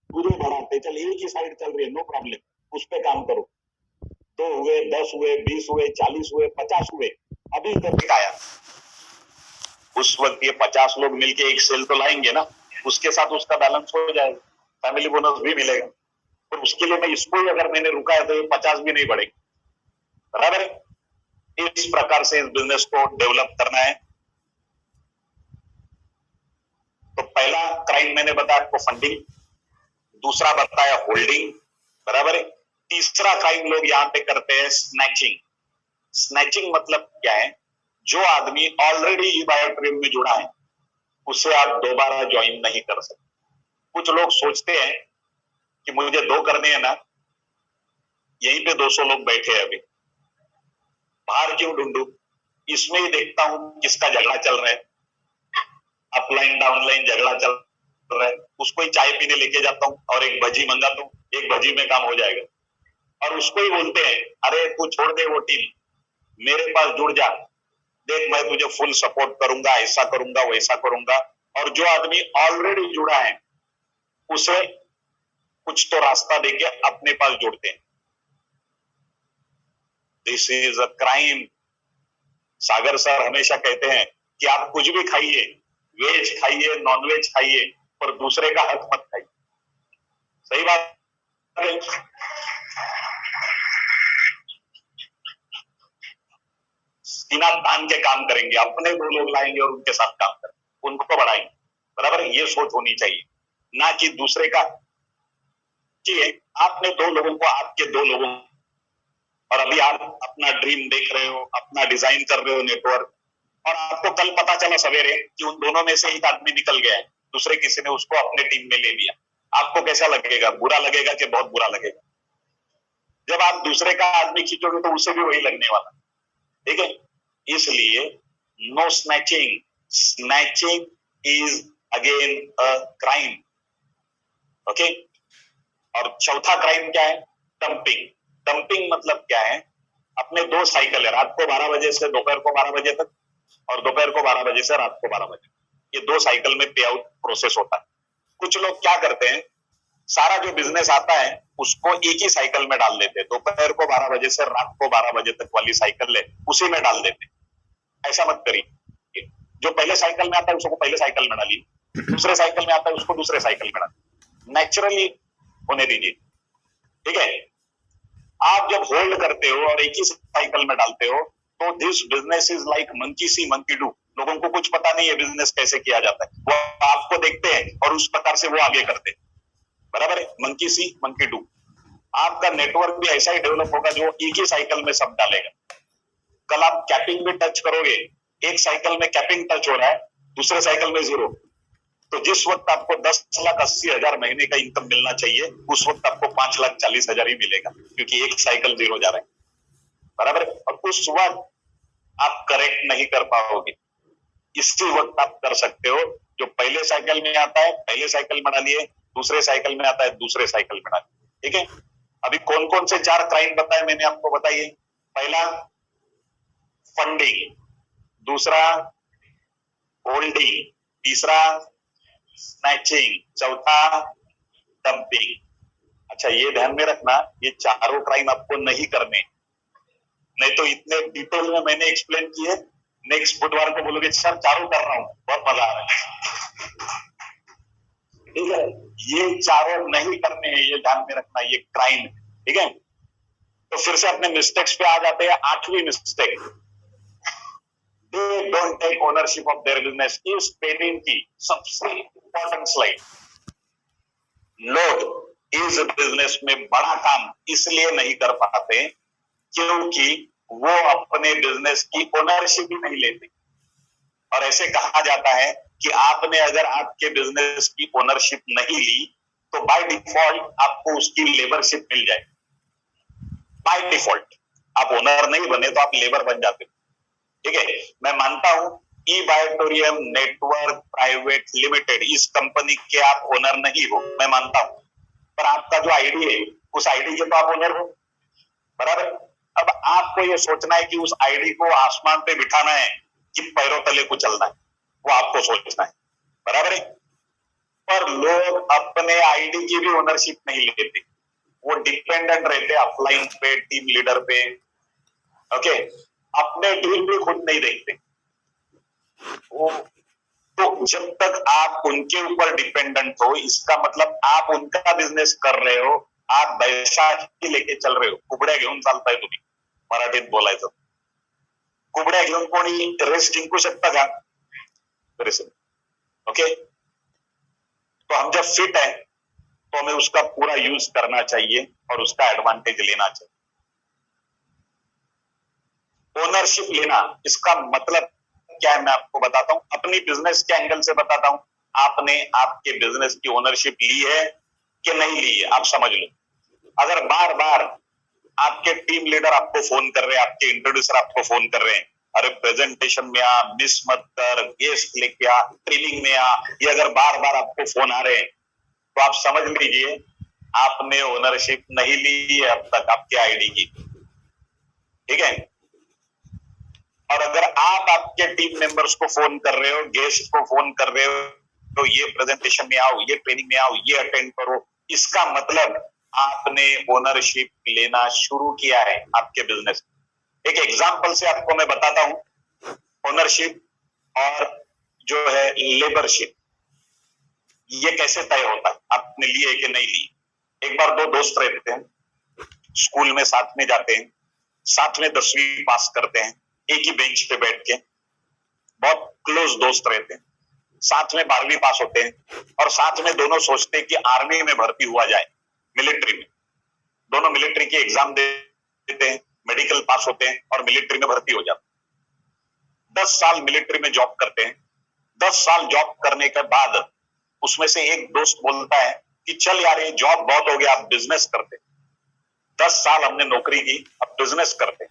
पूरे बढ़ाते चल, एक ही साइड चल रही है, नो प्रॉब्लम, उस पर काम करो। 2 हुए, 10 हुए, 20 हुए, 40 हुए, 50 हुए, अभी तक आया। उस वक्त ये 50 लोग मिलके एक सेल तो लाएंगे ना, उसके साथ उसका बैलेंस हो जाएगा, फैमिली बोनस भी मिलेगा। और उसके लिए मैं इसको ही अगर मैंने रुका है तो ये 50 भी नहीं बढ़ेगी। बराबर है? इस प्रकार से इस बिजनेस को डेवलप करना है। तो पहला क्राइम मैंने बताया आपको फंडिंग, दूसरा बताया होल्डिंग, बराबर है। तीसरा क्राइम लोग यहां पे करते हैं स्नैचिंग। स्नैचिंग मतलब क्या है? जो आदमी ऑलरेडी ई बायोट्रिम में जुड़ा है उसे आप दोबारा ज्वाइन नहीं कर सकते। कुछ लोग सोचते हैं कि मुझे 2 करने हैं ना, यहीं पे 200 लोग बैठे हैं, अभी बाहर क्यों ढूंढू, इसमें ही देखता हूं किसका झगड़ा चल रहा है, अपलाइन डाउनलाइन झगड़ा चल रहा है, उसको ही चाय पीने लेके जाता हूं और एक भजी मंगाता हूं, एक भजी में काम हो जाएगा। और उसको ही बोलते हैं, अरे तू छोड़ दे वो टीम, मेरे पास जुड़ जा, देख मैं तुझे फुल सपोर्ट करूंगा, ऐसा करूंगा वैसा करूंगा। और जो आदमी ऑलरेडी जुड़ा है उसे कुछ तो रास्ता देके अपने पास जोड़ते हैं। This is a crime. Sagar sir हमेशा कहते हैं कि आप कुछ भी खाइए, वेज खाइए, नॉन वेज खाइए, पर दूसरे का हक मत खाइए। सही बात है। सीना तान के काम करेंगे, अपने 2 लोग लाएंगे और उनके साथ काम करेंगे, उनको बढ़ाएंगे। बराबर, ये सोच होनी चाहिए, ना कि दूसरे का। कि आपने 2 लोगों को, आपके 2 लोगों, और अभी आप अपना ड्रीम देख रहे हो, अपना डिजाइन कर रहे हो नेटवर्क, और आपको कल पता चला सवेरे कि उन दोनों में से एक आदमी निकल गया है, दूसरे किसी ने उसको अपने टीम में ले लिया, आपको कैसा लगेगा? बुरा लगेगा कि बहुत बुरा लगेगा? जब आप दूसरे का आदमी खींचोगे तो उसे भी वही लगने वाला, ठीक है। इसलिए no snatching. Snatching is again a crime. Okay. और चौथा क्राइम क्या है? डंपिंग। डंपिंग मतलब क्या है? अपने 2 साइकिल है, रात को 12 बजे से दोपहर को 12 बजे तक, और दोपहर को 12 बजे से रात को 12 बजे, ये 2 साइकिल में पे आउट प्रोसेस होता है। कुछ लोग क्या करते हैं, सारा जो बिजनेस आता है उसको एक ही साइकिल में डाल देते हैं, दोपहर को 12 बजे से रात को 12 बजे तक वाली साइकिल है उसी में डाल देते हैं। ऐसा मत करिए। जो पहले साइकिल में आता है उसको पहले साइकिल में डालिए, दूसरे साइकिल में आता है उसको दूसरे साइकिल में डालिए, नेचुरली होने दीजिए, ठीक है। आप जब होल्ड करते हो और एक ही साइकिल में डालते हो तो this business is like monkey C monkey do. लोगों को कुछ पता नहीं है बिजनेस कैसे किया जाता है, वो आपको देखते हैं और उस प्रकार से वो आगे करते हैं। बराबर है, मंकी सी मंकी डू। आपका नेटवर्क भी ऐसा ही डेवलप होगा जो एक ही साइकिल में सब डालेगा। कल आप कैपिंग में टच करोगे, एक साइकिल में कैपिंग टच हो रहा है, दूसरे साइकिल में 0, तो जिस वक्त आपको 10,80,000 महीने का इनकम मिलना चाहिए उस वक्त आपको 5,40,000 ही मिलेगा, क्योंकि एक साइकिल 0 जा रहा है। बराबर है। और उस वक्त आप करेक्ट नहीं कर पाओगे, इसी वक्त आप कर सकते हो। जो पहले साइकिल में आता है पहले साइकिल में डालिए, दूसरे साइकिल में आता है दूसरे साइकिल में डालिए, ठीक है। अभी कौन कौन से 4 क्राइम बताए मैंने आपको, बताइए। पहला फंडिंग, दूसरा होल्डिंग, तीसरा स्नैचिंग, चौथा डंपिंग। अच्छा, ये ध्यान में रखना, ये चारों क्राइम आपको नहीं करने, नहीं तो इतने डिटेल में मैंने एक्सप्लेन किए, नेक्स्ट बुधवार को बोलोगे सर चारों कर रहा हूं, बहुत मजा आ रहा है, ठीक है। ये चारों नहीं करने हैं, ये ध्यान में रखना, ये क्राइम है, ठीक है। तो फिर से अपने मिस्टेक्स पे आ जाते हैं। 8वीं mistake, they don't take ownership of their business. इस पेनिंग की सबसे इंपॉर्टेंट स्लाइड, लोग इस बिजनेस में बड़ा काम इसलिए नहीं कर पाते क्योंकि वो अपने बिजनेस की ओनरशिप ही नहीं लेते। और ऐसे कहा जाता है कि आपने अगर आपके बिजनेस की ओनरशिप नहीं ली तो बाय डिफॉल्ट आपको उसकी लेबरशिप मिल जाए। बाय डिफॉल्ट आप ओनर नहीं बने तो आप लेबर बन जाते हो, ठीक है। मैं मानता हूं ई बायोटोरियम नेटवर्क प्राइवेट लिमिटेड, इस कंपनी के आप ओनर नहीं हो, मैं मानता हूं, पर आपका जो आईडी है उस आईडी के तो आप ओनर हो, बराबर। अब आपको ये सोचना है कि उस आईडी को आसमान पे बिठाना है कि पैरों तले कुचलना है, वो आपको सोचना है, बराबर है। पर लोग अपने आईडी की भी ओनरशिप नहीं लेते, वो डिपेंडेंट रहते अपलाइन पे, टीम लीडर पे। ओके, अपने डील भी खुद नहीं देखते वो। तो जब तक आप उनके ऊपर डिपेंडेंट हो, इसका मतलब आप उनका बिझनेस कर रहे हो, आप बैसाखी लेके चल रहे हो, कुबड्या घेऊन चालताय तुम्ही, मराठीत बोलायचं. कुबड्या घेऊन कोणी रेस जिंकू शकता का? ओके, तो हम जब फिट है तो हमें उसका पूरा यूज करना चाहिए और उसका एडवांटेज लेना चाहिए. ओनरशिप लेना, इसका मतलब क्या है मैं आपको बताता हूं, अपनी बिजनेस के एंगल से बताता हूं. आपने आपके बिजनेस की ओनरशिप ली है कि नहीं ली है, आप समझ लो. अगर बार बार आपके टीम लीडर आपको फोन कर रहे हैं, आपके इंट्रोड्यूसर आपको फोन कर रहे हैं, अरे प्रेजेंटेशन में आ, मिस मत कर, गेस्ट लेके आ, ट्रेनिंग में आ, ये अगर बार बार आपको फोन आ रहे हैं तो आप समझ लीजिए आपने ओनरशिप नहीं ली है अब तक आपके आईडी की. ठीक है. और अगर आप आपके टीम मेंबर्स को फोन कर रहे हो, गेस्ट को फोन कर रहे हो, तो ये प्रेजेंटेशन में आओ, ये ट्रेनिंग में आओ, ये अटेंड करो, इसका मतलब आपने ओनरशिप लेना शुरू किया है आपके बिजनेस. एक एग्जांपल से आपको मैं बताता हूं ओनरशिप और जो है लेबरशिप, ये कैसे तय होता है, आपने लिए कि नहीं ली. एक बार दो दोस्त रहते हैं, स्कूल में साथ में जाते हैं, साथ में 10वीं पास करते हैं, एक ही बेंच पे बैठ के, बहुत क्लोज दोस्त रहते हैं, साथ में 12वीं पास होते हैं और साथ में दोनों सोचते हैं कि आर्मी में भर्ती हुआ जाए, मिलिट्री में. दोनों मिलिट्री की एग्जाम देते हैं, मेडिकल पास होते हैं और मिलिट्री में भर्ती हो जाते हैं. 10 साल मिलिट्री में जॉब करते हैं. 10 साल जॉब करने के बाद उसमें से एक दोस्त बोलता है कि चल यार ये जॉब बहुत हो गया, अब बिजनेस करते. 10 साल हमने नौकरी की, अब बिजनेस करते.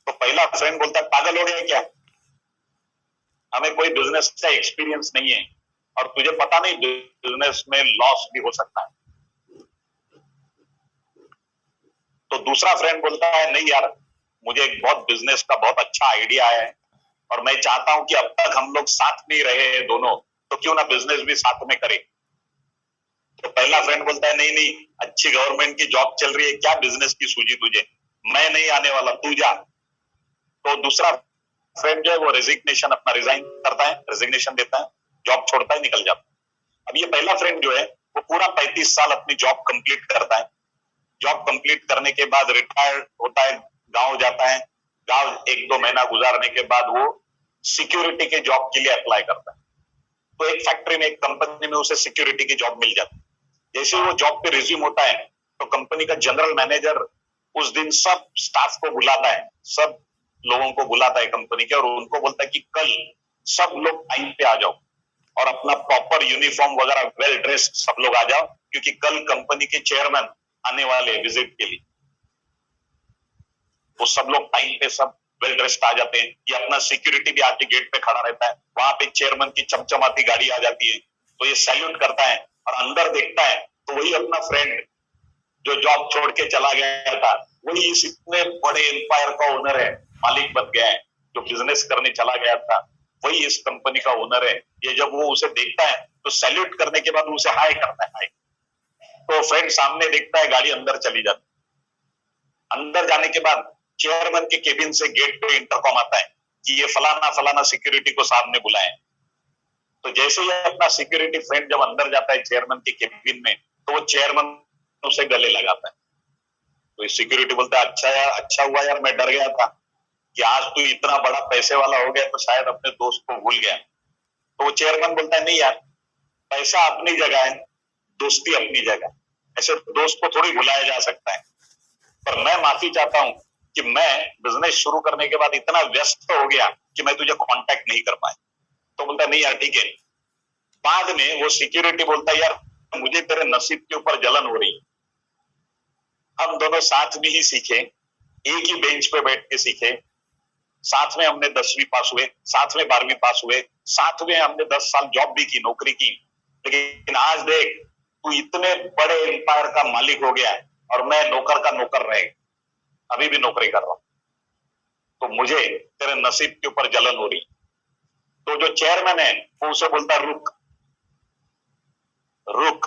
तो पहला फ्रेंड बोलता है पागल हो गया क्या, हमें कोई बिजनेस का एक्सपीरियंस नहीं है और तुझे पता नहीं बिजनेस में लॉस भी हो सकता है. तो दूसरा फ्रेंड बोलता है नहीं यार, मुझे एक बहुत बिजनेस का बहुत अच्छा आइडिया है और मैं चाहता हूं कि अब तक हम लोग साथ में रहे हैं दोनों, तो क्यों ना बिजनेस भी साथ में करें. तो पहला फ्रेंड बोलता है नहीं नहीं, अच्छी गवर्नमेंट की जॉब चल रही है, क्या बिजनेस की सूझी तुझे, मैं नहीं आने वाला, तू जा. तो दूसरा फ्रेंड जो है वो रेजिग्नेशन अपना रिजाइन करता है, रेजिग्नेशन देता है, जॉब छोड़ता है, निकल जाता है. अब ये पहला फ्रेंड जो है वो पूरा 35 साल अपनी जॉब कंप्लीट करता है. जॉब कंप्लीट करने के बाद रिटायर्ड होता है, गांव जाता है. गांव 1-2 महीना गुजारने के बाद वो सिक्योरिटी के जॉब के लिए अप्लाई करता है. तो एक फैक्ट्री में, एक कंपनी में उसे सिक्योरिटी की जॉब मिल जाती है. जैसे वो जॉब पे रिज्यूम होता है तो कंपनी का जनरल मैनेजर उस दिन सब स्टाफ को बुलाता है, सब लोगों को बुलाता है कंपनी के, और उनको बोलता है कि कल सब लोग टाइम पे आ जाओ और अपना प्रॉपर यूनिफॉर्म वगैरह वेल ड्रेस्ड सब लोग आ जाओ, क्योंकि कल कंपनी के चेयरमैन आने वाले विजिट के लिए. वो सब लोग टाइम पे सब वेल ड्रेस्ड आ जाते हैं. ये अपना सिक्योरिटी भी आके गेट पे खड़ा रहता है, वहां पे चेयरमैन की चमचमाती गाड़ी आ जाती है, तो ये सैल्यूट करता है और अंदर देखता है तो वही अपना फ्रेंड जो जॉब छोड़ के चला गया था, वही इस इतने बड़े एम्पायर का ओनर है, मालिक बन गया है. जो बिजनेस करने चला गया था वही इस कंपनी का ओनर है. ये जब वो उसे देखता है तो सैल्यूट करने के बाद उसे हाय करता है, हाय. तो फ्रेंड सामने देखता है, गाड़ी अंदर चली जाती. अंदर जाने के बाद चेयरमैन के केबिन से गेट पे इंटरकॉम आता है कि ये फलाना फलाना सिक्योरिटी को साहब ने बुलाए. तो जैसे ही अपना सिक्योरिटी फ्रेंड जब अंदर जाता है चेयरमैन के केबिन में, तो वो चेयरमैन उसे गले लगाता है. तो ये सिक्योरिटी बोलता है अच्छा यार, अच्छा हुआ यार, मैं डर गया था कि आज तू इतना बड़ा पैसे वाला हो गया तो शायद अपने दोस्त को भूल गया. तो वो चेयरमैन बोलता है नहीं यार, पैसा अपनी जगह है, दोस्ती अपनी जगह. ऐसे दोस्त को थोड़ी भुलाया जा सकता है. पर मैं माफी चाहता हूं कि मैं बिजनेस शुरू करने के बाद इतना व्यस्त हो गया कि मैं तुझे कांटेक्ट नहीं कर पाया. तो बोलता है नहीं यार ठीक है. बाद में वो सिक्योरिटी बोलता है यार मुझे तेरे नसीब के ऊपर जलन हो रही है. हम दोनों साथ में ही सीखे, एक ही बेंच पे बैठ के सीखे, साथ में हमने 10वीं पास हुए, साथ में 12वीं पास हुए, साथ में हमने 10 साल जॉब भी की, नौकरी की. लेकिन आज देख तू इतने बड़े एम्पायर का मालिक हो गया और मैं नौकर का नौकर रहे, अभी भी नौकरी कर रहा हूं. तो मुझे तेरे नसीब के ऊपर जलन हो रही. तो जो चेयरमैन है वो उसे बोलता रुक, रुक,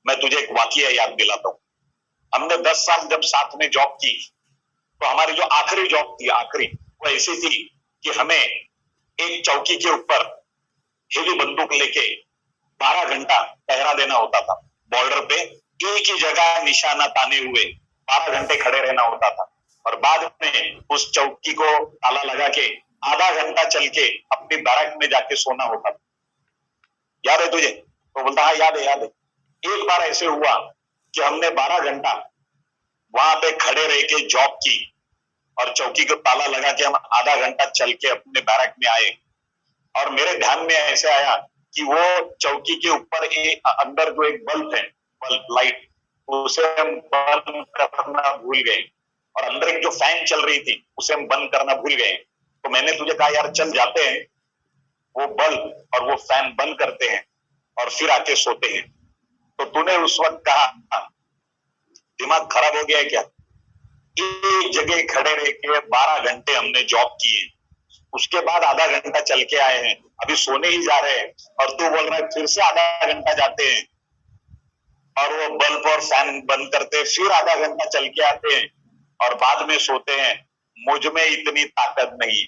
मैं तुझे एक वाकया याद दिलाता हूं। हमने 10 साल जब साथ में जॉब की, तो हमारी जो आखिरी जॉब थी, आखिरी, वो ऐसी थी कि हमें एक चौकी के ऊपर हेवी बंदूक लेके 12 घंटा पहरा देना होता था। बॉर्डर पे एक ही जगह निशाना ताने हुए 12 घंटे खड़े रहना होता था, और बाद में उस चौकी को ताला लगा के आधा घंटा चल के अपनी बैरक में जाके सोना होता था। याद है तुझे? तो बोलता हाँ याद है, याद है। एक बार ऐसे हुआ कि हमने 12 घंटा वहां पे खड़े रह के जॉब की, और चौकी को ताला लगा के हम आधा घंटा चल के अपने बैरक में आए, और मेरे ध्यान में ऐसे आया कि वो चौकी के ऊपर अंदर जो एक बल्ब है, बल्ब लाइट, उसे हम बंद करना भूल गए, और अंदर एक जो फैन चल रही थी उसे हम बंद करना भूल गए। तो मैंने तुझे कहा यार चल जाते हैं, वो बल्ब और वो फैन बंद करते हैं और फिर आके सोते हैं। तो तूने उस वक्त कहा दिमाग खराब हो गया है क्या? एक जगह खड़े रह के 12 घंटे हमने जॉब की है, उसके बाद आधा घंटा चल के आए हैं, अभी सोने ही जा रहे हैं, और तू बोल रहा है फिर से आधा घंटा जाते हैं और वो बल्ब और फैन बंद करते हैं, फिर आधा घंटा चल के आते हैं और बाद में सोते हैं। मुझ में इतनी ताकत नहीं।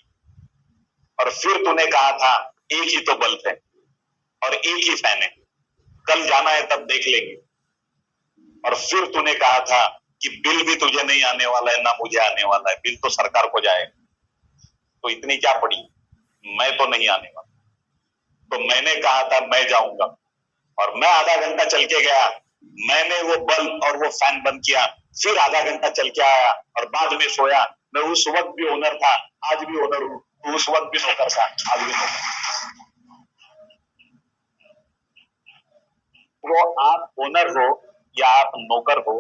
और फिर तूने कहा था एक ही तो बल्ब है और एक ही फैन है, कल जाना है तब देख लेंगे। और फिर तूने कहा था कि बिल भी तुझे नहीं आने वाला है, ना मुझे आने वाला है, बिल तो सरकार को जाएगा, तो इतनी क्या पड़ी, मैं तो नहीं आने वाला। तो मैंने कहा था मैं जाऊंगा, और मैं आधा घंटा चल के गया, मैंने वो बल्ब और वो फैन बंद किया, फिर आधा घंटा चल के आया और बाद में सोया। मैं उस वक्त भी ओनर था, आज भी ओनर हूं, उस वक्त भी नौकर था, आज भी नौकर। वो आप ओनर हो या आप नौकर हो,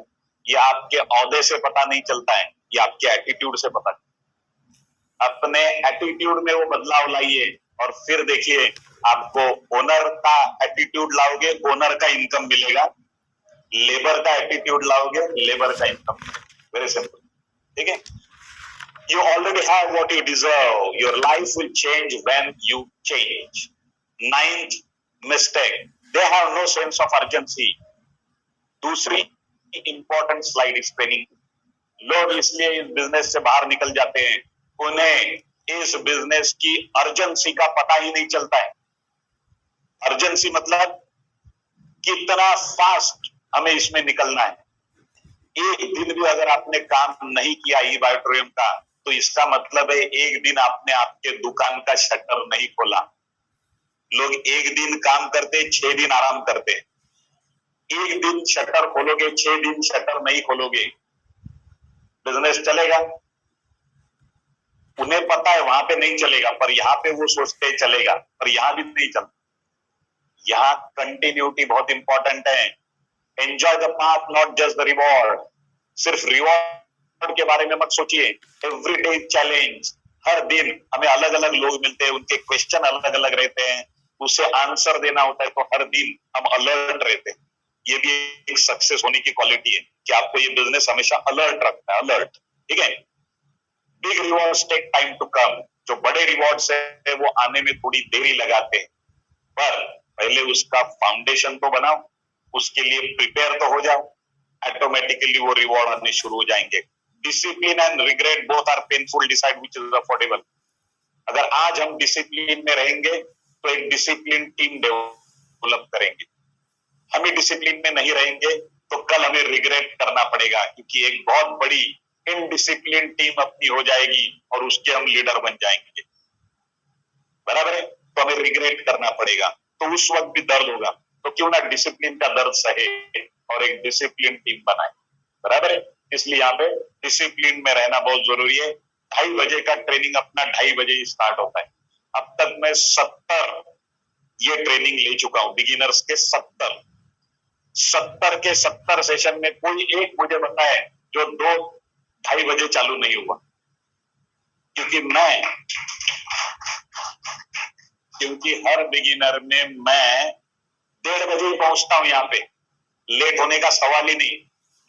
ये आपके औहदे से पता नहीं चलता है, ये आपके एटीट्यूड से पता चलता है। अपने एटीट्यूड में वो बदलाव लाइए, और फिर देखिए आपको ओनर का एटीट्यूड लाओगे, ओनर का इनकम मिलेगा। लेबर का एटीट्यूड लाओगे, लेबर का इनकम। वेरी सिंपल, ठीक है? You already have what you deserve. Your life will change when you change. Ninth mistake, they have no sense of urgency. दूसरी इंपॉर्टेंट स्लाइड इस training, लोग इसलिए इस बिजनेस से बाहर निकल जाते हैं, उन्हें इस बिजनेस की अर्जेंसी का पता ही नहीं चलता है। अर्जेंसी मतलब कितना फास्ट हमें इसमें निकलना है। एक दिन भी अगर आपने काम नहीं किया ई बायोट्रियम का, तो इसका मतलब है एक दिन आपने आपके दुकान का शटर नहीं खोला। लोग एक दिन काम करते, 6 दिन आराम करते। एक दिन शटर खोलोगे, 6 दिन शटर नहीं खोलोगे, बिजनेस चलेगा? उन्हें पता है वहां पे नहीं चलेगा, पर यहाँ पे वो सोचते चलेगा, पर यहाँ भी नहीं चलता। यहाँ कंटिन्यूटी बहुत इंपॉर्टेंट है। Enjoy the path, not just the reward. सिर्फ रिवॉर्ड के बारे में मत सोचिए। एवरीडे चैलेंज, हर दिन हमें अलग अलग लोग मिलते हैं, उनके क्वेश्चन अलग अलग रहते हैं, उसे आंसर देना होता है, तो हर दिन हम अलर्ट रहते हैं। ये भी एक सक्सेस होने की क्वालिटी है कि आपको ये बिजनेस हमेशा अलर्ट रखता है, अलर्ट, ठीक है? Big rewards take time to come. जो बड़े रिवॉर्ड्स है वो आने में थोड़ी देरी लगाते हैं, पर पहले उसका फाउंडेशन तो बनाओ, उसके लिए प्रिपेयर तो हो जाओ, ऑटोमेटिकली वो रिवॉर्ड आने शुरू हो जाएंगे। Discipline and regret both are painful, decide which is affordable. अगर आज हम डिसिप्लिन में रहेंगे तो एक डिसिप्लिन टीम डेवलप करेंगे। हम ही डिसिप्लिन में नहीं रहेंगे तो कल हमें रिग्रेट करना पड़ेगा, क्योंकि एक बहुत बड़ी इनडिसिप्लिन टीम अपनी हो जाएगी और उसके हम लीडर बन जाएंगे, बराबर है? तो हमें रिग्रेट करना पड़ेगा, तो उस वक्त भी दर्द होगा, तो क्यों ना डिसिप्लिन का दर्द सहे और एक डिसिप्लिन टीम बनाए, बराबर है? इसलिए यहाँ पे डिसिप्लिन में रहना बहुत जरूरी है। 2:30 बजे का ट्रेनिंग अपना 2:30 बजे ही स्टार्ट होता है। अब तक मैं 70 ये ट्रेनिंग ले चुका हूं, बिगिनर्स के 70 के 70 सेशन में कोई एक मुझे बताए जो 2-2:30 बजे चालू नहीं हुआ, क्योंकि हर बिगिनर में मैं 1:30 बजे ही पहुंचता हूं यहाँ पे। लेट होने का सवाल ही नहीं,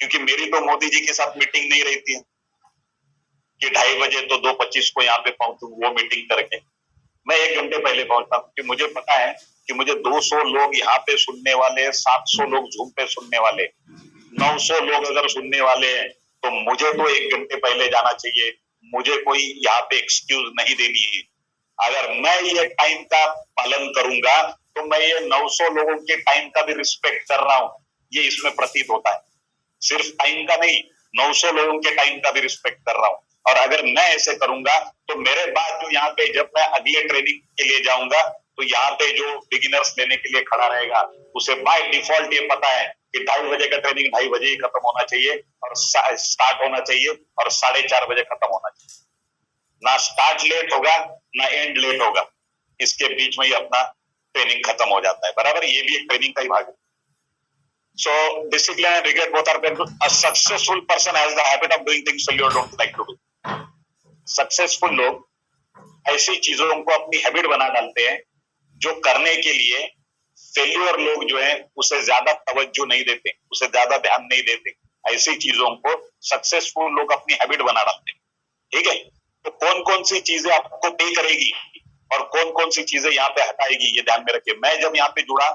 क्योंकि मेरी तो मोदी जी के साथ मीटिंग नहीं रहती है कि 2:30 बजे तो 2:25 को यहाँ पे पहुंचू वो मीटिंग करके। मैं 1 घंटे पहले पहुंचता हूं कि मुझे पता है कि मुझे 200 लोग यहाँ पे सुनने वाले, 700 लोग जूम पे सुनने वाले, 900 लोग अगर सुनने वाले हैं तो मुझे तो 1 घंटे पहले जाना चाहिए। मुझे कोई यहाँ पे एक्सक्यूज नहीं देनी है। अगर मैं ये टाइम का पालन करूंगा तो मैं ये 900 लोगों के टाइम का भी रिस्पेक्ट कर रहा हूं, ये इसमें प्रतीत होता है। सिर्फ टाइम का नहीं, 900 लोगों के टाइम का भी रिस्पेक्ट कर रहा हूं। और अगर मैं ऐसे करूंगा तो मेरे बाद जो यहाँ पे जब मैं अगले ट्रेनिंग के लिए जाऊंगा तो यहाँ पे जो बिगिनर्स लेने के लिए खड़ा रहेगा उसे बाय डिफॉल्ट ये पता है कि 2:30 का ट्रेनिंग 2:30 ही खत्म होना चाहिए और स्टार्ट होना चाहिए और 4:30 बजे खत्म होना चाहिए। ना स्टार्ट लेट होगा ना एंड लेट होगा, इसके बीच में ही अपना ट्रेनिंग खत्म हो जाता है। बराबर, ये भी एक ट्रेनिंग का ही भाग है। So discipline and regret both are painful. A successful person has the habit of doing things you don't like to do. Successful लोग ऐसी चीजों को अपनी हैबिट बना डालते हैं जो करने के लिए फेल्यूर लोग जो है उसे ज्यादा तवज्जो नहीं देते, उसे ज्यादा ध्यान नहीं देते। ऐसी चीजों को सक्सेसफुल लोग अपनी हैबिट बना डालते हैं। ठीक है, तो कौन कौन सी चीजें आपको पे करेगी और कौन कौन सी चीजें यहाँ पे हटाएगी, ये ध्यान में रखिए। मैं जब यहाँ पे जुड़ा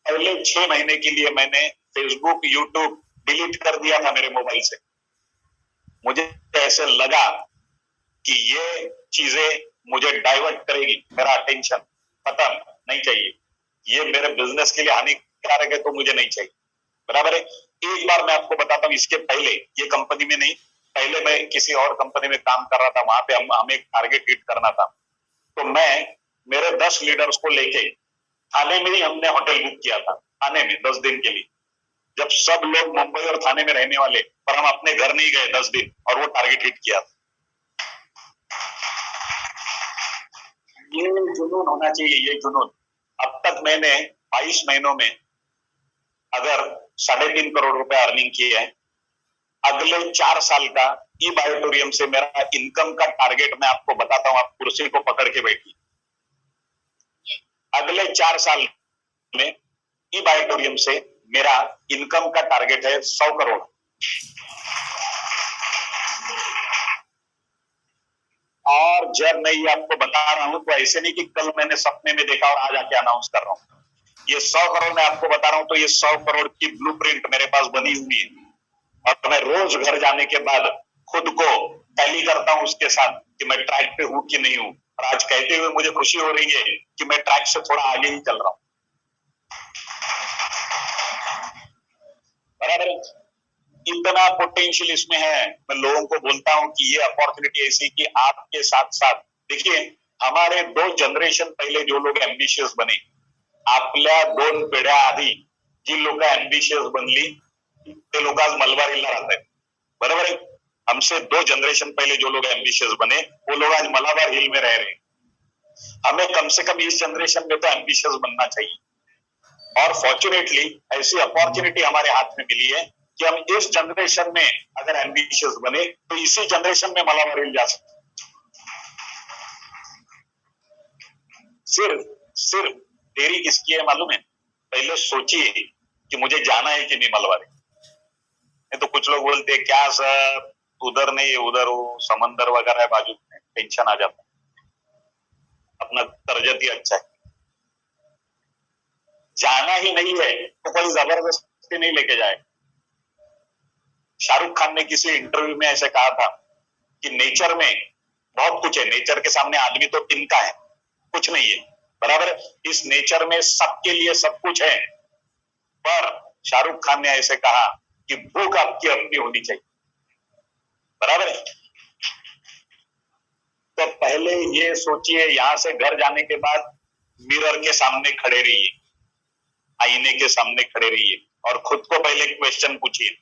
पहले 6 महीने के लिए मैंने फेसबुक, यूट्यूब डिलीट कर दिया था मेरे मोबाइल से। मुझे ऐसे लगा कि ये चीजें मुझे डाइवर्ट करेगी, मेरा अटेंशन खत्म, नहीं चाहिए, ये मेरे बिजनेस के लिए हानिकारक है तो मुझे नहीं चाहिए। बराबर है। एक बार मैं आपको बताता हूँ, इसके पहले ये कंपनी में नहीं, पहले मैं किसी और कंपनी में काम कर रहा था, वहां पे हमें एक टारगेट हिट करना था। तो मैं मेरे 10 लीडर्स को लेके थाने में ही हमने होटल बुक किया था, थाने में 10 दिन के लिए। जब सब लोग मुंबई और थाने में रहने वाले, पर हम अपने घर नहीं गए 10 दिन और वो टारगेट हिट किया था। ये जुनून होना चाहिए, ये जुनून। अब तक मैंने 22 महीनों में अगर 3.5 करोड़ रुपए अर्निंग किए हैं। अगले 4 साल का ई बायोटोरियम से मेरा इनकम का टारगेट मैं आपको बताता हूं, आप कुर्सी को पकड़ के बैठिए। अगले 4 साल में ई बायोटोरियम से मेरा इनकम का टारगेट है 100 करोड़। और जब मैं ये आपको बता रहा हूं तो ऐसे नहीं कि कल मैंने सपने में देखा और आज आके अनाउंस कर रहा हूं। ये 100 करोड़ मैं आपको बता रहा हूं तो ये 100 करोड़ की ब्लूप्रिंट मेरे पास बनी हुई है। और मैं रोज घर जाने के बाद खुद को टैली करता हूं उसके साथ कि मैं ट्रैक पे हूं कि नहीं हूं। और आज कहते हुए मुझे खुशी हो रही है कि मैं ट्रैक से थोड़ा आगे ही चल रहा हूं। बराबर, इतना पोटेंशियल इसमें है। मैं लोगों को बोलता हूं कि ये अपॉर्चुनिटी ऐसी कि आपके साथ साथ देखिए, हमारे 2 जनरेशन पहले जो लोग एम्बिशियस बने, आपल्या 2 पिढ्या आधी जी लोग एम्बिशियस बनली ते लोग आज मलबार हिलला राहत आहेत। बरोबर है। हमसे 2 जनरेशन पहले जो लोग एम्बिशियस बने वो लोग आज मलाबार हिल में रह रहे हैं। हमें कम से कम इस जनरेशन में तो एम्बिशियस बनना चाहिए। और फॉर्चुनेटली ऐसी अपॉर्चुनिटी हमारे हाथ में मिली है कि हम इस जनरेशन में अगर एम्बिशियस बने तो इसी जनरेशन में मलाबार हिल जा सकते। सिर्फ देरी किसकी है मालूम है? पहले सोचिए कि मुझे जाना है कि नहीं मलबार। तो कुछ लोग बोलते हैं क्या सर उधर नहीं उधर हो, समंदर वगैरह है बाजू में, टेंशन आ जाता है। अपना तर्जत ही अच्छा है। जाना ही नहीं है तो कोई जबरदस्ती नहीं लेके जाए। शाहरुख खान ने किसी इंटरव्यू में ऐसे कहा था कि नेचर में बहुत कुछ है, नेचर के सामने आदमी तो तिनका है, कुछ नहीं है। बराबर, इस नेचर में सबके लिए सब कुछ है। पर शाहरुख खान ने ऐसे कहा कि भूख आपकी अपनी होनी चाहिए। बराबर है। तो पहले ये सोचिए, यहां से घर जाने के बाद मिरर के सामने खड़े रहिए, आईने के सामने खड़े रहिए और खुद को पहले क्वेश्चन पूछिए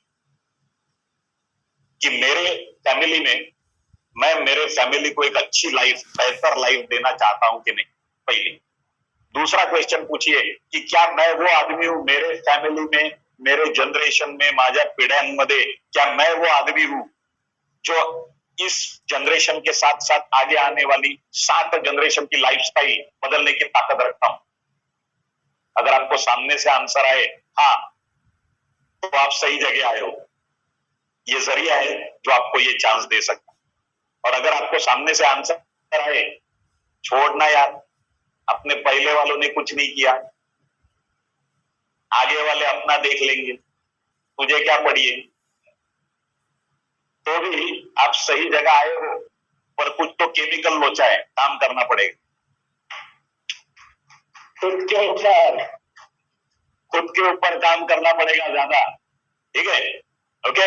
कि मेरे फैमिली में मैं मेरे फैमिली को एक अच्छी लाइफ, बेहतर लाइफ देना चाहता हूं कि नहीं, पहले। दूसरा क्वेश्चन पूछिए कि क्या मैं वो आदमी हूं मेरे फैमिली में, मेरे जनरेशन में, माझ्या पिढ्यांमध्ये क्या मैं वो आदमी हूं जो इस जनरेशन के साथ साथ आगे आने वाली 7 जनरेशन की लाइफस्टाइल बदलने की ताकत रखता हूं? अगर आपको सामने से आंसर आए हाँ, तो आप सही जगह आए हो। ये जरिया है जो आपको ये चांस दे सकता। और अगर आपको सामने से आंसर आए छोड़ना यार, अपने पहले वालों ने कुछ नहीं किया, आगे वाले अपना देख लेंगे, तुझे क्या पड़ी है। तो भी आप सही जगह आए हो, पर कुछ तो केमिकल लोचा है, काम करना पड़ेगा। खुद के ऊपर काम करना पड़ेगा ज्यादा, ठीक है, ओके।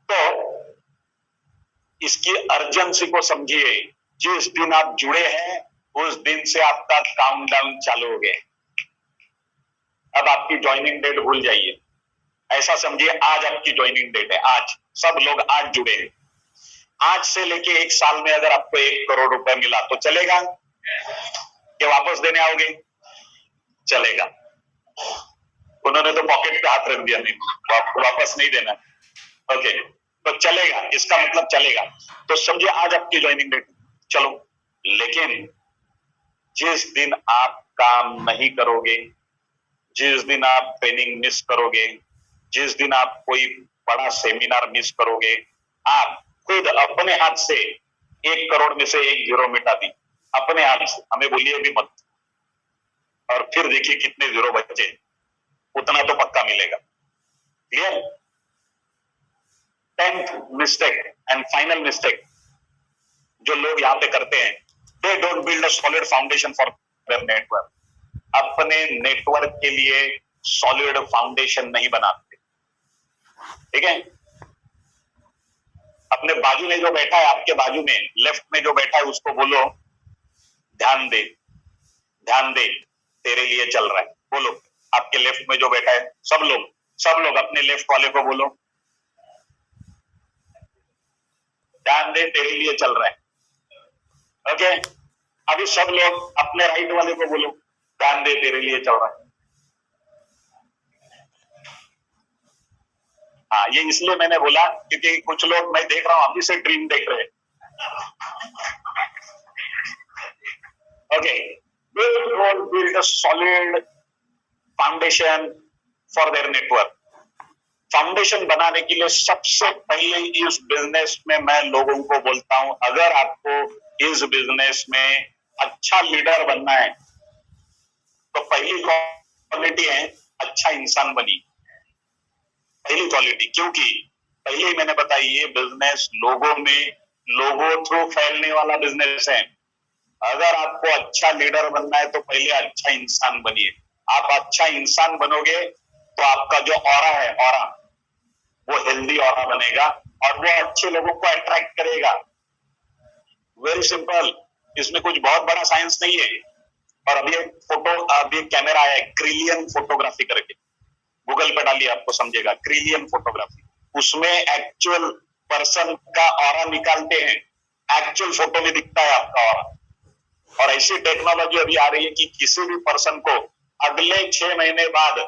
तो इसकी अर्जेंसी को समझिए। जिस दिन आप जुड़े हैं उस दिन से आपका काउंटडाउन चालू हो गया। अब आपकी ज्वाइनिंग डेट भूल जाइए, ऐसा समझिए आज आपकी ज्वाइनिंग डेट है। आज सब लोग आज जुड़े हैं। आज से लेके 1 साल में अगर आपको 1 करोड़ रुपए मिला तो चलेगा कि वापस देने आओगे? चलेगा। उन्होंने तो पॉकेट पे हाथ रख दिया, नहीं वापस नहीं देना, ओके। तो चलेगा, इसका मतलब चलेगा। तो समझिए आज आपकी ज्वाइनिंग डेट, चलो। लेकिन जिस दिन आप काम नहीं करोगे, जिस दिन आप ट्रेनिंग मिस करोगे, जिस दिन आप कोई बड़ा सेमिनार मिस करोगे, आप खुद अपने हाथ से 1 करोड़ में से 1 जीरो मिटा दी, अपने हाथ से, हमें बोलिए भी मत। और फिर देखिए कितने जीरो बचे, उतना तो पक्का मिलेगा। Clear? 10th mistake and final mistake जो लोग यहाँ पे करते हैं, they don't build a solid foundation for their network. अपने नेटवर्क के लिए सॉलिड फाउंडेशन नहीं बनाते, ठीक है। अपने बाजू में जो बैठा है, आपके बाजू में लेफ्ट में जो बैठा है, उसको बोलो ध्यान दे, ध्यान दे, तेरे लिए चल रहा है। बोलो आपके लेफ्ट में जो बैठा है, सब लोग अपने लेफ्ट वाले को बोलो ध्यान दे, तेरे लिए चल रहा है, ओके। अभी सब लोग अपने राइट वाले को बोलो ध्यान दे, तेरे लिए चल रहा है। हाँ, ये इसलिए मैंने बोला क्योंकि कुछ लोग मैं देख रहा हूं अभी से ड्रीम देख रहे हैं, okay. They don't build a solid foundation for their network. Foundation बनाने के लिए सबसे पहले इस बिजनेस में मैं लोगों को बोलता हूं, अगर आपको इस बिजनेस में अच्छा लीडर बनना है तो पहली क्वालिटी है अच्छा इंसान बनिए। पहली क्वालिटी, क्योंकि पहले ही मैंने बताई ये बिजनेस लोगों थ्रू फैलने वाला बिजनेस है। अगर आपको अच्छा लीडर बनना है तो पहले अच्छा इंसान बनिए। आप अच्छा इंसान बनोगे तो आपका जो ऑरा है, ऑरा, वो हेल्दी ऑरा बनेगा और वो अच्छे लोगों को अट्रैक्ट करेगा। वेरी सिंपल, इसमें कुछ बहुत बड़ा साइंस नहीं है। और अभी एक कैमरा आया है क्रिलियन फोटोग्राफी करके, गूगल पे डालिए, आपको समझेगा क्रिलियन फोटोग्राफी। उसमें एक्चुअल पर्सन का ऑरा निकालते हैं, एक्चुअल फोटो में दिखता है आपका ऑरा। और ऐसी टेक्नोलॉजी अभी आ रही है कि किसी भी पर्सन को अगले 6 महीने बाद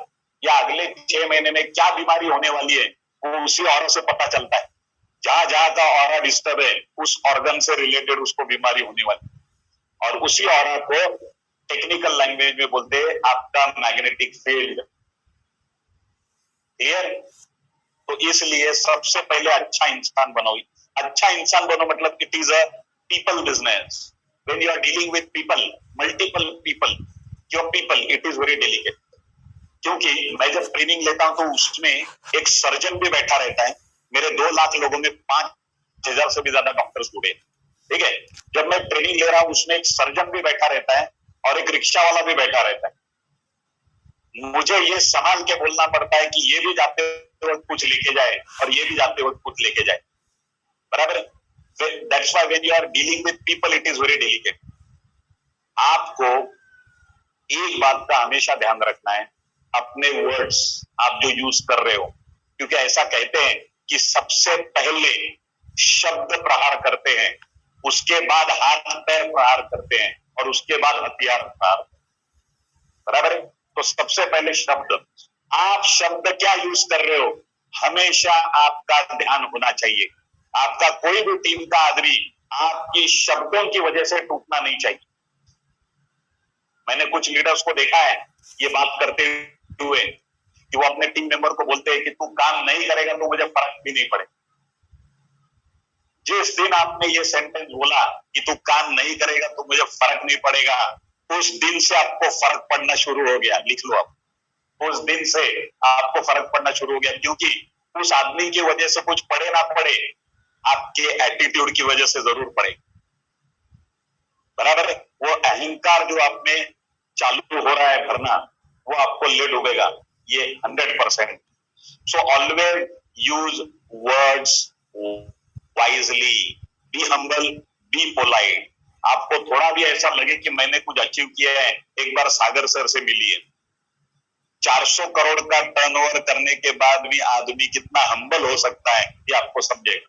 या अगले 6 महीने में क्या बीमारी होने वाली है वो उसी ऑरा से पता चलता है। जहां जहां का ऑरा डिस्टर्ब है उस ऑर्गन से रिलेटेड उसको बीमारी होने वाली, और उसी ऑरा को टेक्निकल लैंग्वेज में बोलते हैं आपका मैग्नेटिक फील्ड। क्लियर? तो इसलिए सबसे पहले अच्छा इंसान बनो। अच्छा इंसान बनो मतलब it is a people business. When you are dealing with people, multiple people, your people, it is very delicate. क्योंकि मैं जब ट्रेनिंग लेता हूं तो उसमें एक सर्जन भी बैठा रहता है। मेरे 2 लाख लोगों में 5,000 से भी ज्यादा डॉक्टर्स जुड़े, ठीक है। जब मैं ट्रेनिंग ले रहा हूं उसमें एक सर्जन भी बैठा रहता है और एक रिक्शा वाला भी बैठा रहता है। मुझे ये संभाल के बोलना पड़ता है कि ये भी जाते वक्त कुछ लेके जाए और ये भी जाते वक्त कुछ लेके जाए, बराबर है। That's why when you are dealing with people, it is very delicate. आपको एक बात का हमेशा ध्यान रखना है, अपने वर्ड्स आप जो यूज कर रहे हो, क्योंकि ऐसा कहते हैं कि सबसे पहले शब्द प्रहार करते हैं, उसके बाद हाथ पैर प्रहार करते हैं और उसके बाद हथियार प्रहार, बराबर है। तो सबसे पहले शब्द, आप शब्द क्या यूज कर रहे हो हमेशा आपका ध्यान होना चाहिए। आपका कोई भी टीम का आदमी आपकी शब्दों की वजह से टूटना नहीं चाहिए। मैंने कुछ लीडर्स को देखा है ये बात करते हुए कि वो अपने टीम मेंबर को बोलते हैं कि तू काम नहीं करेगा तो मुझे फर्क भी नहीं पड़े। जिस दिन आपने ये सेंटेंस बोला कि तू काम नहीं करेगा तो मुझे फर्क नहीं पड़ेगा, उस दिन से आपको फर्क पड़ना शुरू हो गया। लिख लो आप, उस दिन से आपको फर्क पड़ना शुरू हो गया, क्योंकि उस आदमी की वजह से कुछ पड़े ना पड़े, आपके एटीट्यूड की वजह से जरूर पड़े। बराबर है? वो अहंकार जो आप में चालू हो रहा है भरना, वो आपको ले डूबेगा, ये 100%। So always use words wisely, be humble, be polite. आपको थोड़ा भी ऐसा लगे कि मैंने कुछ अचीव किया है, एक बार सागर सर से मिलिए। 400 करोड़ का टर्नओवर करने के बाद भी आदमी कितना हम्बल हो सकता है, ये आपको समझेगा।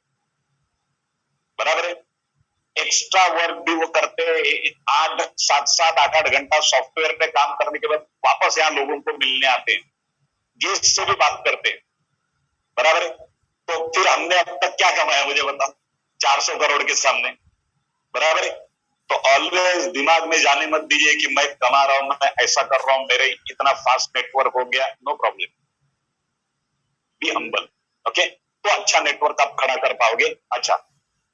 बराबर है? एक्स्ट्रा वर्क भी वो करते हैं, 7-8 घंटा सॉफ्टवेयर पे काम करने के बाद वापस यहाँ लोगों को मिलने आते हैं, गेस्ट से भी बात करते हैं। बराबर है? तो फिर हमने अब तक क्या कमाया, मुझे बताओ, 400 करोड़ के सामने। बराबर है? तो ऑलवेज दिमाग में जाने मत दीजिए कि मैं कमा रहा हूं, मैं ऐसा कर रहा हूं, मेरे इतना फास्ट नेटवर्क हो गया। No problem, be humble. Okay, तो अच्छा नेटवर्क आप खड़ा कर पाओगे। अच्छा,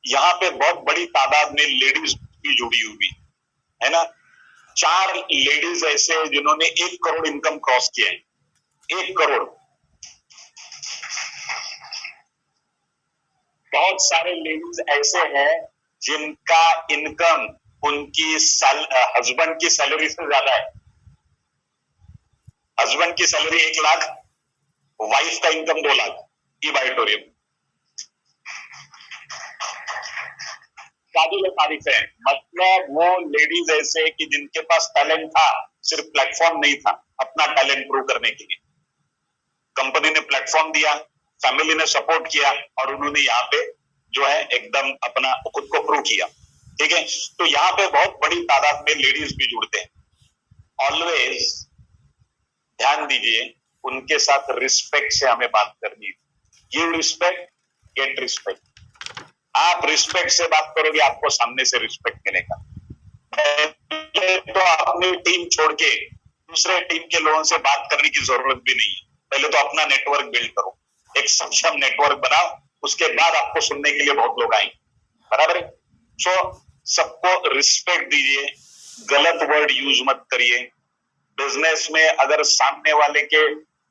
यहाँ पे बहुत बड़ी तादाद में लेडीज भी जुड़ी हुई है ना। 4 लेडीज ऐसे जिन्होंने 1 करोड़ इनकम क्रॉस किया है। 1 करोड़। बहुत सारे लेडीज ऐसे हैं जिनका इनकम उनकी हस्बैंड की सैलरी से ज्यादा है। हस्बैंड की सैलरी 1 लाख, वाइफ का इनकम 2 लाख। ई बाइटोरियम काबिल तारीफ है। मतलब वो लेडीज ऐसे कि जिनके पास टैलेंट था, सिर्फ प्लेटफॉर्म नहीं था अपना टैलेंट प्रूव करने के लिए। कंपनी ने प्लेटफॉर्म दिया, फैमिली ने सपोर्ट किया, और उन्होंने यहाँ पे जो है एकदम अपना खुद को प्रूव किया। ठीक है, तो यहाँ पे बहुत बड़ी तादाद में लेडीज भी जुड़ते हैं। ऑलवेज ध्यान दीजिए, उनके साथ रिस्पेक्ट से हमें बात करनी है। Give respect, get respect. आप रिस्पेक्ट से बात करोगे, आपको सामने से रिस्पेक्ट मिलेगा। तो अपनी टीम छोड़ के दूसरे टीम के लोगों से बात करने की जरूरत भी नहीं है। पहले तो अपना नेटवर्क बिल्ड करो, एक सक्षम नेटवर्क बनाओ, उसके बाद आपको सुनने के लिए बहुत लोग आएंगे। बराबर है? सो सबको रिस्पेक्ट दीजिए, गलत वर्ड यूज मत करिए। बिजनेस में अगर सामने वाले के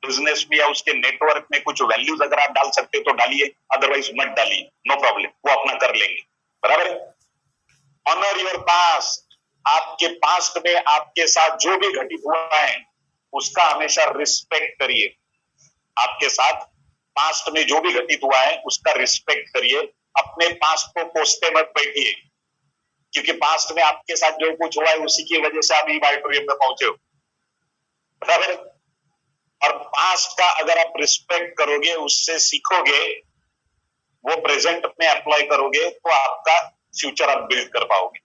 बिजनेस में या उसके नेटवर्क में कुछ वैल्यूज अगर आप डाल सकते तो डालिए, अदरवाइज मत डालिए, नो प्रॉब्लम, वो अपना कर लेंगे। बराबर है? Honour your past. आपके पास्ट में आपके साथ जो भी घटित हुआ है उसका हमेशा रिस्पेक्ट करिए। आपके साथ पास्ट में जो भी घटित हुआ है उसका रिस्पेक्ट करिए। अपने पास्ट को कोसते मत बैठिए, क्योंकि पास्ट में आपके साथ जो कुछ हुआ है उसी की वजह से आप ई ऑडिटोरियम में पहुंचे हो। बराबर? और पास्ट का अगर आप रिस्पेक्ट करोगे, उससे सीखोगे, वो प्रेजेंट में अप्लाई करोगे, तो आपका फ्यूचर आप बिल्ड कर पाओगे।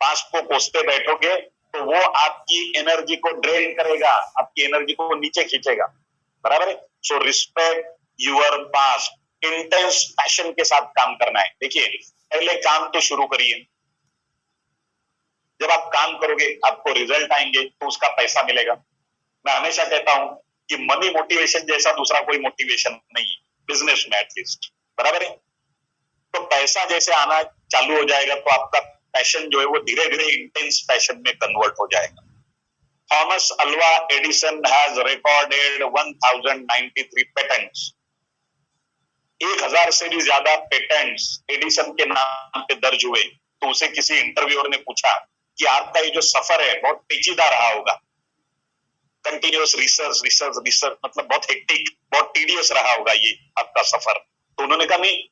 पास्ट को कोसते बैठोगे तो वो आपकी एनर्जी को ड्रेन करेगा, आपकी एनर्जी को नीचे खींचेगा। बराबर है? So respect your past. Intense passion के साथ काम करना है। देखिए, पहले काम तो शुरू करिए। जब आप काम करोगे आपको रिजल्ट आएंगे तो उसका पैसा मिलेगा। मैं हमेशा कहता हूं कि मनी मोटिवेशन जैसा दूसरा कोई मोटिवेशन नहीं है, बिजनेस में एटलीस्ट। बराबर है? तो पैसा जैसे आना चालू हो जाएगा तो आपका पैशन जो है वो धीरे धीरे इंटेंस पैशन में कन्वर्ट हो जाएगा। Thomas Alva Edison has recorded 1093 patents. 1000 से भी ज्यादा पेटेंट्स एडिसन के नाम पे दर्ज हुए। तो उसे किसी इंटरव्यूअर ने पूछा कि आपका ये जो सफर है बहुत पेचीदा रहा होगा, कंटिन्यूअस रिसर्च रिसर्च रिसर्च, मतलब बहुत हेक्टिक, बहुत टीडियस रहा होगा ये आपका सफर। तो उन्होंने कहा नहीं,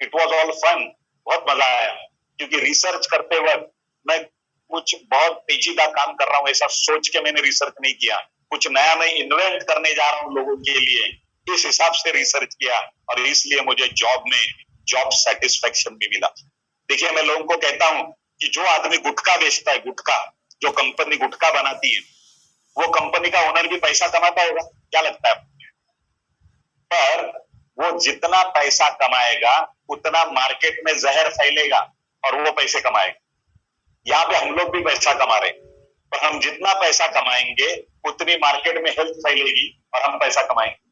इट वॉज ऑल फन, बहुत मजा आया, क्योंकि रिसर्च करते वक्त मैं कुछ बहुत पेचीदा काम कर रहा हूं ऐसा सोच के मैंने रिसर्च नहीं किया, कुछ नया मैं इन्वेंट करने जा रहा हूं लोगों के लिए, इस हिसाब से रिसर्च किया, और इसलिए मुझे जॉब में जॉब सेटिस्फेक्शन भी मिला। देखिए, मैं लोगों को कहता हूं कि जो आदमी गुटखा बेचता है, गुटखा, जो कंपनी गुटखा बनाती है, वो कंपनी का ओनर भी पैसा कमाता होगा, क्या लगता है? पर वो जितना पैसा कमाएगा उतना मार्केट में जहर फैलेगा और वो पैसे कमाएगा। यहाँ पे हम लोग भी पैसा कमा रहे हैं, पर हम जितना पैसा कमाएंगे उतनी मार्केट में हेल्थ फैलेगी और हम पैसा कमाएंगे।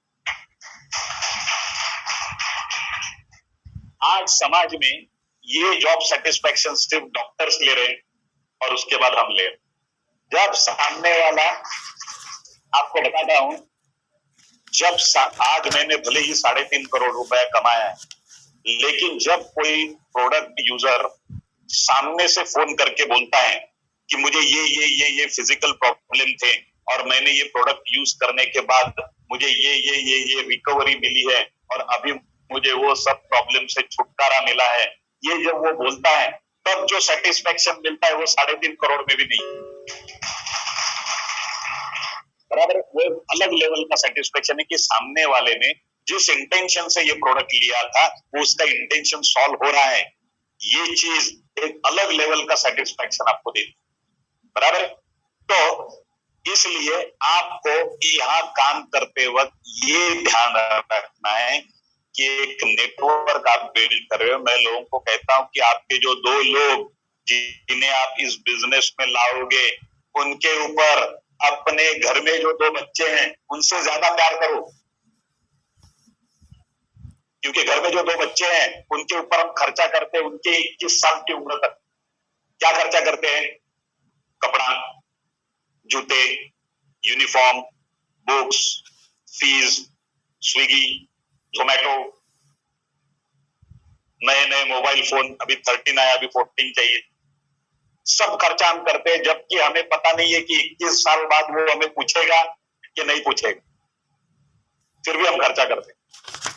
आज समाज में ये जॉब सेटिस्फेक्शन सिर्फ डॉक्टर्स ले रहे हैं और उसके बाद हम ले रहे। जब सामने वाला, आपको बताता हूं, जब आज मैंने भले ही 3.5 करोड़ रुपए कमाया है, लेकिन जब कोई प्रोडक्ट यूजर सामने से फोन करके बोलता है कि मुझे ये फिजिकल प्रॉब्लम थे और मैंने ये प्रोडक्ट यूज करने के बाद मुझे ये रिकवरी मिली है और अभी मुझे वो सब प्रॉब्लम से छुटकारा मिला है, ये जब वो बोलता है तब जो सेटिस्फेक्शन मिलता है वो 3.5 करोड़ में भी नहीं। बराबर, वो अलग लेवल का सेटिस्फेक्शन है कि सामने वाले ने जिस इंटेंशन से ये प्रोडक्ट लिया था वो उसका इंटेंशन सॉल्व हो रहा है। ये चीज एक अलग लेवल का सेटिस्फेक्शन आपको देती। बराबर, तो इसलिए आपको यहाँ काम करते वक्त ये ध्यान रखना है कि एक नेटवर्क आप बिल्ड कर रहे हो। मैं लोगों को कहता हूं कि आपके जो 2 लोग जिन्हें आप इस बिजनेस में लाओगे, उनके ऊपर अपने घर में जो 2 बच्चे हैं उनसे ज्यादा प्यार करो, क्योंकि घर में जो 2 बच्चे हैं उनके ऊपर हम खर्चा करते हैं उनके 21 साल की उम्र तक। क्या खर्चा करते हैं? कपड़ा, जूते, uniform, books, fees, Swiggy, Zomato, नए नए मोबाइल फोन, अभी 13 आया, अभी 14 चाहिए। सब खर्चा हम करते हैं, जबकि हमें पता नहीं है कि 21 साल बाद वो हमें पूछेगा कि नहीं पूछेगा, फिर भी हम खर्चा करते हैं।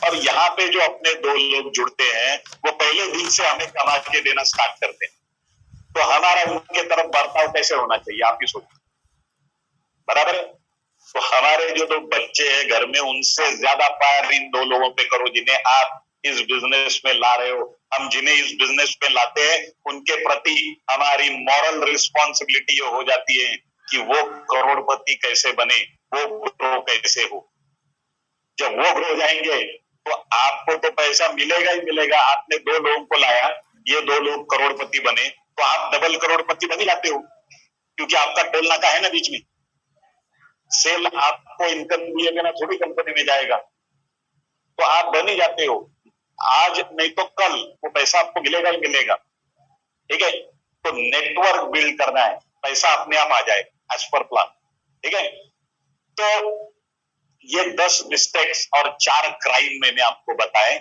और यहाँ पे जो अपने 2 लोग जुड़ते हैं वो पहले दिन से हमें कमा के देना स्टार्ट करते हैं, तो हमारा उनके तरफ बर्ताव कैसे होना चाहिए आप ही सोचिए। बराबर है, तो हमारे जो 2 बच्चे हैं घर में, उनसे ज्यादा प्यार इन 2 लोगों पे करो जिन्हें आप इस बिजनेस में ला रहे हो। हम जिन्हें इस बिजनेस में लाते हैं उनके प्रति हमारी मॉरल रिस्पॉन्सिबिलिटी हो जाती है कि वो करोड़पति कैसे बने, वो ग्रो कैसे हो। जब वो ग्रो जाएंगे तो आपको तो पैसा मिलेगा ही मिलेगा। आपने 2 लोगों को लाया, ये 2 लोग करोड़पति बने, तो आप डबल करोड़पति बन ही जाते हो, क्योंकि आपका टोल नाका है ना बीच में। सेल आपको इनकम दिए बिना थोड़ी कंपनी में जाएगा, तो आप बन ही जाते हो। आज नहीं तो कल वो पैसा आपको मिलेगा ही मिलेगा। ठीक है, तो नेटवर्क बिल्ड करना है, पैसा अपने आप आ जाएगा एज पर प्लान। ठीक है, तो ये 10 मिस्टेक्स और 4 क्राइम मैंने आपको बताए,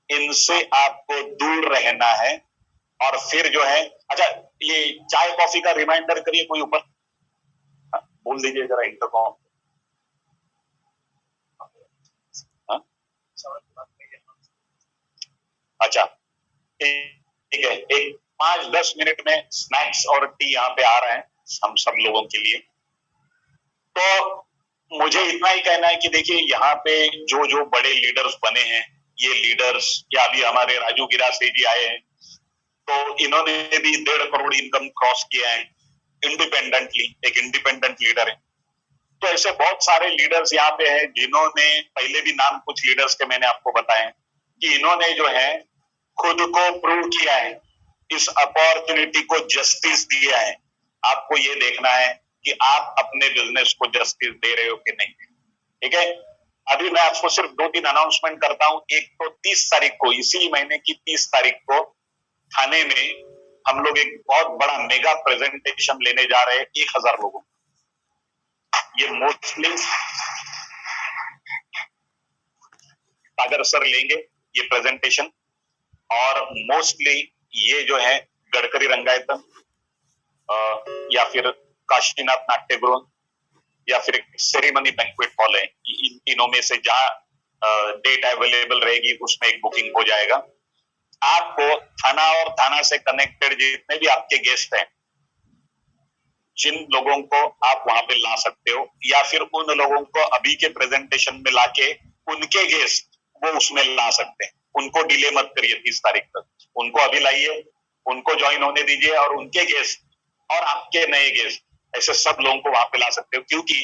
इनसे आपको दूर रहना है। और फिर जो है, अच्छा ये चाय कॉफी का रिमाइंडर करिए कोई ऊपर, बोल दीजिए जरा इंटरकॉम। अच्छा ठीक है, एक 5-10 मिनट में स्नैक्स और टी यहाँ पे आ रहे हैं हम सब लोगों के लिए। तो मुझे इतना ही कहना है कि देखिए यहाँ पे जो जो बड़े लीडर्स बने हैं, ये लीडर्स, या अभी हमारे राजू गिरासे जी आए हैं, तो इन्होंने भी 1.5 करोड़ इनकम क्रॉस किया है इंडिपेंडेंटली, एक इंडिपेंडेंट लीडर है। तो ऐसे बहुत सारे लीडर्स यहाँ पे हैं जिन्होंने, पहले भी नाम कुछ लीडर्स के मैंने आपको बताए कि इन्होंने जो है खुद को प्रूव किया है, इस अपॉर्चुनिटी को जस्टिस दिया है। आपको ये देखना है कि आप अपने बिजनेस को जस्टिस दे रहे हो कि नहीं। ठीक है, अभी मैं आपको सिर्फ 2-3 अनाउंसमेंट करता हूं। एक तो 30 तारीख को, इसी महीने की 30 तारीख को थाने में हम लोग एक बहुत बड़ा मेगा प्रेजेंटेशन लेने जा रहे हैं 1000 लोगों। ये मोस्टली सागर सर लेंगे ये प्रेजेंटेशन, और मोस्टली ये जो है गडकरी रंगायतन या फिर काशीनाथ नाट्यगृह या फिर सेरेमनी बैंक्वेट हॉल है, इन तीनों में से जहां डेट अवेलेबल रहेगी उसमें एक बुकिंग हो जाएगा। आपको थाना और थाना से कनेक्टेड जितने भी आपके गेस्ट हैं, जिन लोगों को आप वहां पे ला सकते हो, या फिर उन लोगों को अभी के प्रेजेंटेशन में लाके उनके गेस्ट वो उसमें ला सकते हैं। उनको डिले मत करिए 30 तारीख तक, उनको अभी लाइए, उनको ज्वाइन होने दीजिए, और उनके गेस्ट और आपके नए गेस्ट, ऐसे सब लोगों को वहां पे ला सकते हो। क्योंकि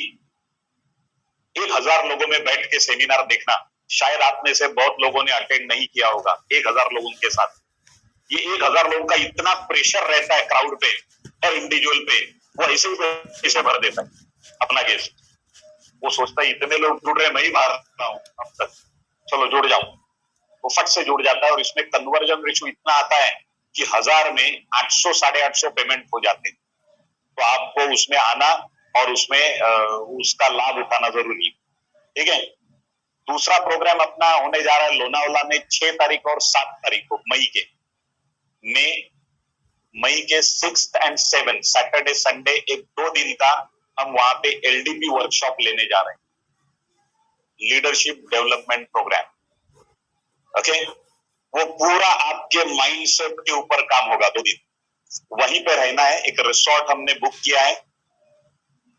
1000 लोगों में बैठ के सेमिनार देखना, शायद आप में से बहुत लोगों ने अटेंड नहीं किया होगा। 1000 लोगों के साथ ये 1000 लोगों का इतना प्रेशर रहता है क्राउड पे और इंडिविजुअल पे, वो ऐसे ही पैसे भर देता है अपना गेस्ट। वो सोचता है इतने लोग जुड़ रहे हैं, मैं ही बाहर रहा हूं अब तक, चलो जुड़ जाऊं, वो फट से जुड़ जाता है। और इसमें कन्वर्जन रेशियो इतना आता है कि 1000 में 800 850 पेमेंट हो जाते, तो आपको उसमें आना और उसमें उसका लाभ उठाना जरूरी है। ठीक है। दूसरा प्रोग्राम अपना होने जा रहा है लोनावाला में 6 तारीख और 7 तारीख को मई के 6th and 7th Saturday Sunday एक 2 दिन का हम वहां पे एलडीपी वर्कशॉप लेने जा रहे हैं, लीडरशिप डेवलपमेंट प्रोग्राम। ओके, वो पूरा आपके माइंडसेट के ऊपर काम होगा 2 दिन। वहीं पे रहना है, एक रिसोर्ट हमने बुक किया है,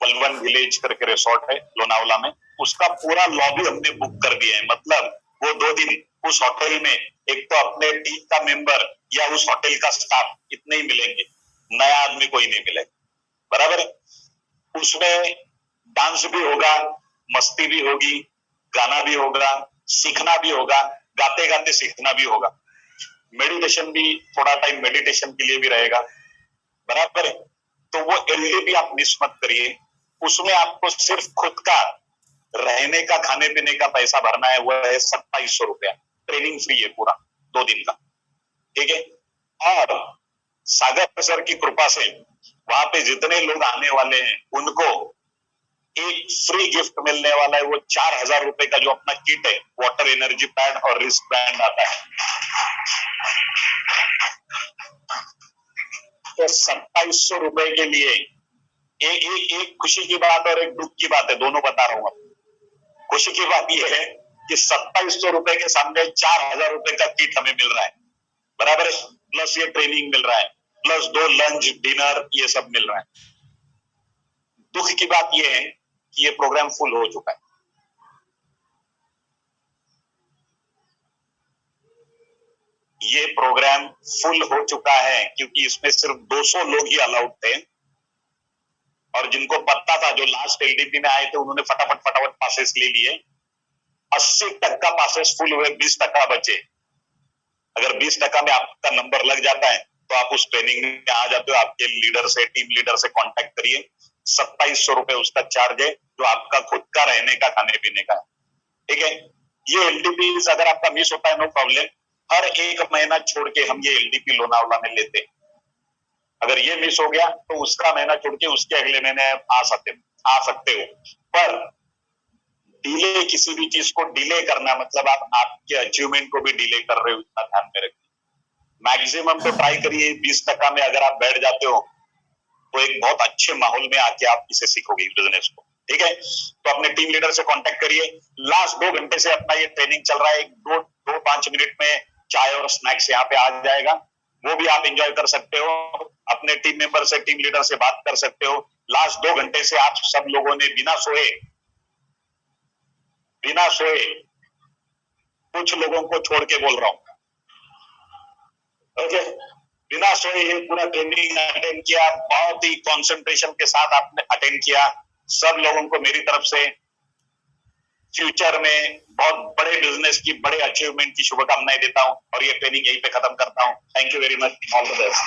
बलवन विलेज करके रिसोर्ट है लोनावाला में, उसका पूरा लॉबी हमने बुक कर दिया है। मतलब वो 2 दिन उस होटल में एक तो अपने टीम का मेंबर या उस होटल का स्टाफ इतने ही मिलेंगे, नया आदमी कोई नहीं मिलेगा, बराबर है। उसमें डांस भी होगा, मस्ती भी होगी, गाना भी होगा, सीखना भी होगा, गाते गाते सीखना भी होगा, मेडिटेशन भी, थोड़ा टाइम मेडिटेशन के लिए भी रहेगा, बराबर है। तो वो एलडीपी आप मिस मत करिए। उसमें आपको सिर्फ खुद का रहने का खाने पीने का पैसा भरना है, वो है 2700 रुपया। ट्रेनिंग फ्री है पूरा 2 दिन का। ठीक है। और सागर सर की कृपा से वहां पे जितने लोग आने वाले हैं उनको एक फ्री गिफ्ट मिलने वाला है, वो 4000 रुपए का जो अपना किट है, वाटर एनर्जी पैड और रिस्ट बैंड आता है। तो 2700 रुपए के लिए एक खुशी की बात और एक दुख की बात है, दोनों बता रहा हूं। खुशी की बात यह है कि 2700 रुपए के सामने 4000 रुपए का किट हमें मिल रहा है, बराबर है, प्लस ये ट्रेनिंग मिल रहा है, प्लस 2 लंच डिनर ये सब मिल रहा है। दुख की बात यह है कि ये प्रोग्राम फुल हो चुका है। ये प्रोग्राम फुल हो चुका है क्योंकि इसमें सिर्फ 200 लोग ही अलाउड थे, और जिनको पता था, जो लास्ट एलडीपी में आए थे, उन्होंने फटाफट पासेस ले लिए। 80% पासेस फुल हुए, 20% बचे। अगर 20% में आपका नंबर लग जाता है तो आप उस ट्रेनिंग में आ जाते हो। आपके लीडर से, टीम लीडर से कांटेक्ट करिए। 2700 रुपए उसका चार्ज है, जो आपका खुद का रहने का, खाने पीने का। ठीक है। ये एलडीपी अगर आपका मिस होता है, नो प्रॉब्लम, हर 1 महीना छोड़ के हम ये एलडीपी लोनावाला में लेते हैं। अगर ये मिस हो गया तो उसका महीना छोड़ के उसके अगले महीने आ सकते हो। पर डिले, किसी भी चीज को डिले करना मतलब आप आपके अचीवमेंट को भी डिले कर रहे हो, इतना ध्यान में रखिए। मैक्सिमम तो ट्राई करिए 20% में अगर आप बैठ जाते हो तो एक बहुत अच्छे माहौल में आके आप इसे सीखोगे, इस बिजनेस को। ठीक है। तो अपने टीम लीडर से कांटेक्ट करिए। लास्ट 2 घंटे से अपना ये ट्रेनिंग चल रहा है, 2-5 मिनट में चाय और स्नैक्स यहाँ पे आ जाएगा, वो भी आप एंजॉय कर सकते हो। अपने टीम मेंबर से, टीम लीडर से बात कर सकते हो। लास्ट 2 घंटे से आप सब लोगों ने बिना सोए कुछ लोगों को छोड़ के बोल रहा हूं, ओके, बिना सोए ये पूरा ट्रेनिंग अटेंड किया, बहुत ही कंसंट्रेशन के साथ आपने अटेंड किया। सब लोगों को मेरी तरफ से फ्यूचर में बहुत बड़े बिजनेस की, बड़े अचीवमेंट की शुभकामनाएं देता हूं, और ये ट्रेनिंग यहीं पे खत्म करता हूं। Thank you very much, all the best.